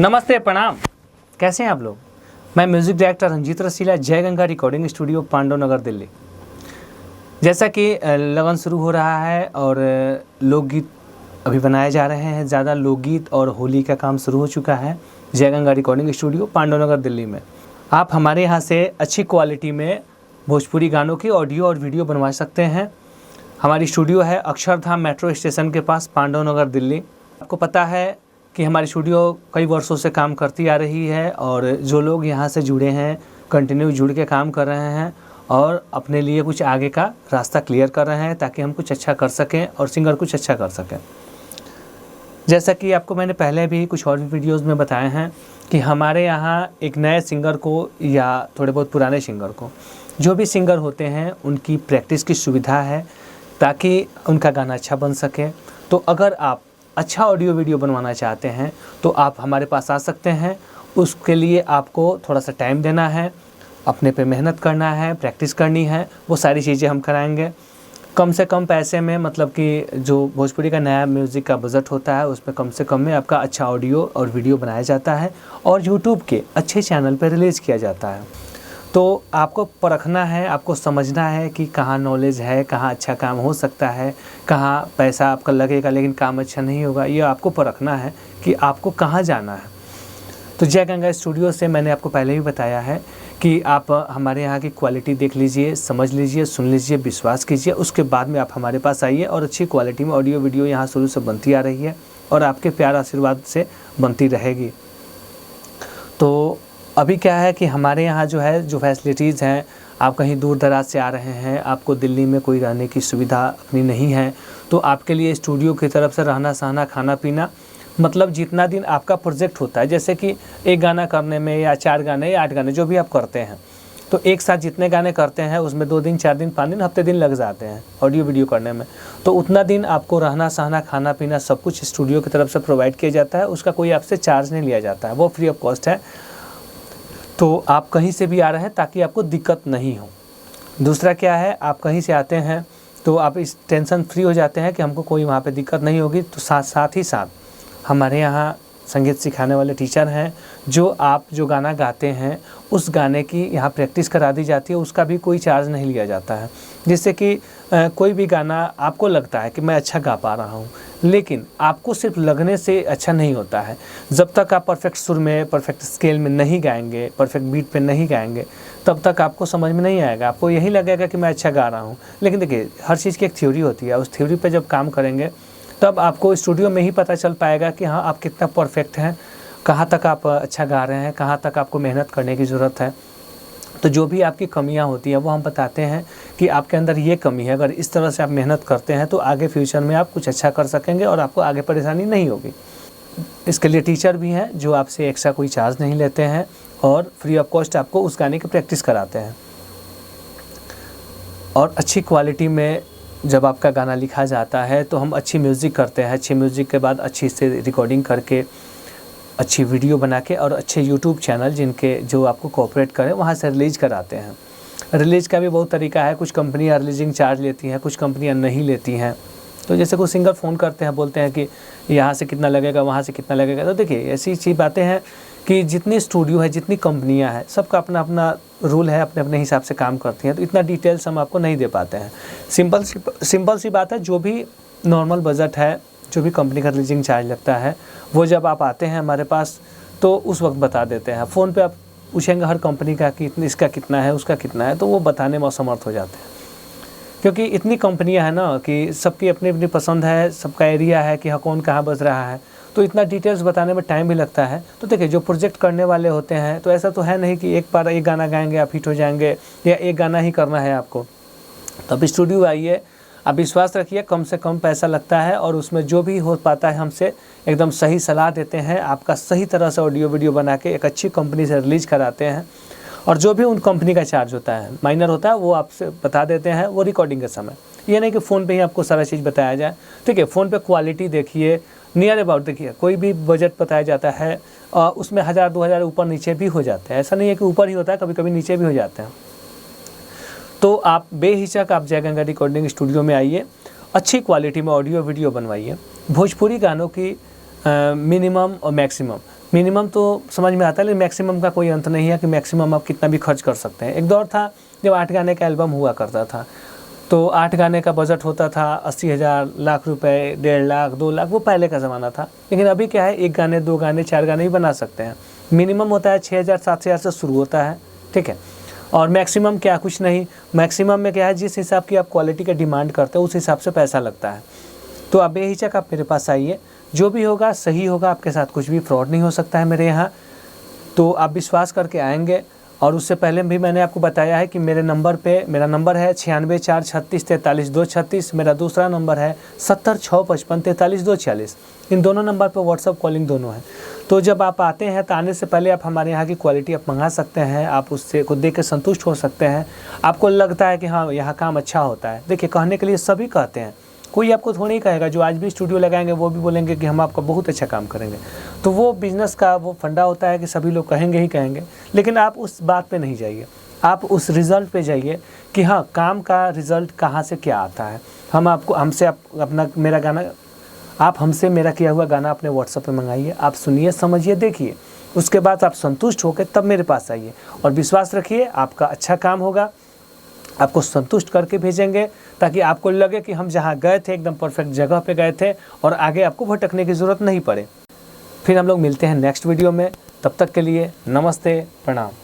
नमस्ते, प्रणाम। कैसे हैं आप लोग? मैं म्यूज़िक डायरेक्टर रंजीत रसीला, जय गंगा रिकॉर्डिंग स्टूडियो, पांडव नगर, दिल्ली। जैसा कि लगन शुरू हो रहा है और लोकगीत अभी बनाए जा रहे हैं, ज़्यादा लोकगीत और होली का काम शुरू हो चुका है जय गंगा रिकॉर्डिंग स्टूडियो, पांडव नगर, दिल्ली में। आप हमारे यहाँ से अच्छी क्वालिटी में भोजपुरी गानों की ऑडियो और वीडियो बनवा सकते हैं। हमारी स्टूडियो है अक्षरधाम मेट्रो स्टेशन के पास, पांडव नगर, दिल्ली। आपको पता है कि हमारी स्टूडियो कई वर्षों से काम करती आ रही है और जो लोग यहाँ से जुड़े हैं, कंटिन्यू जुड़ के काम कर रहे हैं और अपने लिए कुछ आगे का रास्ता क्लियर कर रहे हैं ताकि हम कुछ अच्छा कर सकें और सिंगर कुछ अच्छा कर सकें। जैसा कि आपको मैंने पहले भी कुछ और भी वीडियोस में बताए हैं कि हमारे यहाँ एक नए सिंगर को या थोड़े बहुत पुराने सिंगर को, जो भी सिंगर होते हैं उनकी प्रैक्टिस की सुविधा है ताकि उनका गाना अच्छा बन सके। तो अगर आप अच्छा ऑडियो वीडियो बनवाना चाहते हैं तो आप हमारे पास आ सकते हैं। उसके लिए आपको थोड़ा सा टाइम देना है, अपने पे मेहनत करना है, प्रैक्टिस करनी है, वो सारी चीज़ें हम कराएंगे कम से कम पैसे में। मतलब कि जो भोजपुरी का नया म्यूज़िक का बजट होता है उसमें कम से कम में आपका अच्छा ऑडियो और वीडियो बनाया जाता है और यूट्यूब के अच्छे चैनल पर रिलीज़ किया जाता है। तो आपको परखना है, आपको समझना है कि कहाँ नॉलेज है, कहाँ अच्छा काम हो सकता है, कहाँ पैसा आपका लगेगा लेकिन काम अच्छा नहीं होगा। ये आपको परखना है कि आपको कहाँ जाना है। तो जय गंगा स्टूडियो से मैंने आपको पहले भी बताया है कि आप हमारे यहाँ की क्वालिटी देख लीजिए, समझ लीजिए, सुन लीजिए, विश्वास कीजिए। उसके बाद में आप हमारे पास आइए और अच्छी क्वालिटी में ऑडियो वीडियो यहाँ शुरू से बनती आ रही है और आपके प्यार आशीर्वाद से बनती रहेगी। तो अभी क्या है कि हमारे यहाँ जो फैसिलिटीज़ हैं, आप कहीं दूर दराज से आ रहे हैं, आपको दिल्ली में कोई रहने की सुविधा अपनी नहीं है, तो आपके लिए स्टूडियो की तरफ से रहना सहना, खाना पीना, मतलब जितना दिन आपका प्रोजेक्ट होता है, जैसे कि एक गाना करने में या 4 गाने या 8 गाने जो भी आप करते हैं, तो एक साथ जितने गाने करते हैं उसमें 2 दिन, 4 दिन, 5 दिन, हफ्ते दिन लग जाते हैं ऑडियो वीडियो करने में। तो उतना दिन आपको रहना सहना, खाना पीना सब कुछ स्टूडियो की तरफ से प्रोवाइड किया जाता है। उसका कोई आपसे चार्ज नहीं लिया जाता है, वो फ्री ऑफ कॉस्ट है। तो आप कहीं से भी आ रहे हैं ताकि आपको दिक्कत नहीं हो। दूसरा क्या है, आप कहीं से आते हैं तो आप इस टेंशन फ्री हो जाते हैं कि हमको कोई वहाँ पे दिक्कत नहीं होगी। तो साथ ही साथ हमारे यहाँ संगीत सिखाने वाले टीचर हैं, जो आप जो गाना गाते हैं उस गाने की यहाँ प्रैक्टिस करा दी जाती है, उसका भी कोई चार्ज नहीं लिया जाता है। जिससे कि कोई भी गाना आपको लगता है कि मैं अच्छा गा पा रहा हूँ, लेकिन आपको सिर्फ लगने से अच्छा नहीं होता है। जब तक आप परफेक्ट सुर में, परफेक्ट स्केल में नहीं गाएंगे, परफेक्ट बीट पे नहीं गाएंगे, तब तक आपको समझ में नहीं आएगा। आपको यही लगेगा कि मैं अच्छा गा रहा हूँ, लेकिन देखिए हर चीज़ की एक थ्योरी होती है। उस थ्योरी पे जब काम करेंगे तब आपको स्टूडियो में ही पता चल पाएगा कि हाँ आप कितना परफेक्ट हैं, कहाँ तक आप अच्छा गा रहे हैं, कहाँ तक आपको मेहनत करने की ज़रूरत है। तो जो भी आपकी कमियां होती हैं वो हम बताते हैं कि आपके अंदर ये कमी है, अगर इस तरह से आप मेहनत करते हैं तो आगे फ्यूचर में आप कुछ अच्छा कर सकेंगे और आपको आगे परेशानी नहीं होगी। इसके लिए टीचर भी हैं जो आपसे एक्स्ट्रा कोई चार्ज नहीं लेते हैं और फ्री ऑफ कॉस्ट आपको उस गाने की प्रैक्टिस कराते हैं। और अच्छी क्वालिटी में जब आपका गाना लिखा जाता है तो हम अच्छी म्यूज़िक करते हैं। अच्छी म्यूज़िक के बाद अच्छी से रिकॉर्डिंग करके, अच्छी वीडियो बना के और अच्छे यूट्यूब चैनल जिनके जो आपको कोऑपरेट करें वहाँ से रिलीज़ कराते हैं। रिलीज़ का भी बहुत तरीका है। कुछ कंपनियाँ रिलीजिंग चार्ज लेती हैं, कुछ कंपनियाँ नहीं लेती हैं। तो जैसे कुछ सिंगर फ़ोन करते हैं, बोलते हैं कि यहाँ से कितना लगेगा, वहाँ से कितना लगेगा। तो देखिए ऐसी चीज़ बातें हैं कि जितनी स्टूडियो है, जितनी कंपनियाँ हैं, सबका अपना अपना रूल है, अपने अपने हिसाब से काम करती हैं। तो इतना डिटेल्स हम आपको नहीं दे पाते हैं। सिंपल सी बात है, जो भी नॉर्मल बजट है, जो भी कंपनी का रिलीजिंग चार्ज लगता है, वो जब आप आते हैं हमारे पास तो उस वक्त बता देते हैं। फ़ोन पे आप पूछेंगे हर कंपनी का कि इसका कितना है, उसका कितना है, तो वो बताने में असमर्थ हो जाते हैं। क्योंकि इतनी कंपनियां हैं ना कि सबकी अपनी अपनी पसंद है, सबका एरिया है कि हाँ कौन कहाँ बज रहा है, तो इतना डिटेल्स बताने में टाइम भी लगता है। तो देखिए जो प्रोजेक्ट करने वाले होते हैं तो ऐसा तो है नहीं कि एक बार एक गाना गाएंगे आप हिट हो जाएंगे या एक गाना ही करना है आपको। तब स्टूडियो आइए, आप विश्वास रखिए, कम से कम पैसा लगता है और उसमें जो भी हो पाता है हमसे एकदम सही सलाह देते हैं। आपका सही तरह से ऑडियो वीडियो बना के एक अच्छी कंपनी से रिलीज़ कराते हैं और जो भी उन कंपनी का चार्ज होता है, माइनर होता है, वो आपसे बता देते हैं वो रिकॉर्डिंग के समय। ये नहीं कि फ़ोन पे ही आपको सारा चीज़ बताया जाए। ठीक है, फ़ोन पे क्वालिटी देखिए, नियर अबाउट देखिए। कोई भी बजट बताया जाता है उसमें 1000-2000 ऊपर नीचे भी हो जाते हैं। ऐसा नहीं है कि ऊपर ही होता है, कभी कभी नीचे भी हो जाते हैं। तो आप बेहिचक आप जय गंगा रिकॉर्डिंग स्टूडियो में आइए, अच्छी क्वालिटी में ऑडियो वीडियो बनवाइए। भोजपुरी गानों की मिनिमम और मैक्सिमम मिनिमम तो समझ में आता है, लेकिन मैक्सिमम का कोई अंत नहीं है कि मैक्सिमम आप कितना भी खर्च कर सकते हैं। एक दौर था जब 8 गाने का एल्बम हुआ करता था, तो 8 गाने का बजट होता था 80,000, लाख रुपए, 1.5 लाख, 2 लाख, वो पहले का ज़माना था। लेकिन अभी क्या है, 1 गाने, 2 गाने, 4 गाने भी बना सकते हैं। मिनिमम होता है 6,000, 7,000 से शुरू होता है, ठीक है। और मैक्सिमम क्या, कुछ नहीं। मैक्सिमम में क्या है, जिस हिसाब की आप क्वालिटी का डिमांड करते हो उस हिसाब से पैसा लगता है। तो आप बेहिचक आप मेरे पास आइए, जो भी होगा सही होगा, आपके साथ कुछ भी फ्रॉड नहीं हो सकता है मेरे यहाँ। तो आप विश्वास करके आएंगे। और उससे पहले भी मैंने आपको बताया है कि मेरा नंबर है 9646433236। मेरा दूसरा नंबर है 706555434246। इन दोनों नंबर पर व्हाट्सअप कॉलिंग दोनों है। तो जब आप आते हैं तो आने से पहले आप हमारे यहाँ की क्वालिटी आप मंगा सकते हैं, आप उससे को देख के संतुष्ट हो सकते हैं। आपको लगता है कि हाँ यहाँ काम अच्छा होता है। देखिए, कहने के लिए सभी कहते हैं, कोई आपको थोड़ी कहेगा। जो आज भी स्टूडियो लगाएंगे वो भी बोलेंगे कि हम आपका बहुत अच्छा काम करेंगे। तो वो बिज़नेस का वो फंडा होता है कि सभी लोग कहेंगे ही कहेंगे, लेकिन आप उस बात पे नहीं जाइए, आप उस रिज़ल्ट पे जाइए कि हाँ काम का रिज़ल्ट कहाँ से क्या आता है। आप हमसे मेरा किया हुआ गाना अपने व्हाट्सएप पे मंगाइए, आप सुनिए, समझिए, देखिए, उसके बाद आप संतुष्ट होकर तब मेरे पास आइए। और विश्वास रखिए आपका अच्छा काम होगा, आपको संतुष्ट करके भेजेंगे, ताकि आपको लगे कि हम जहाँ गए थे एकदम परफेक्ट जगह पे गए थे और आगे आपको भटकने की ज़रूरत नहीं पड़े। फिर हम लोग मिलते हैं नेक्स्ट वीडियो में, तब तक के लिए नमस्ते, प्रणाम।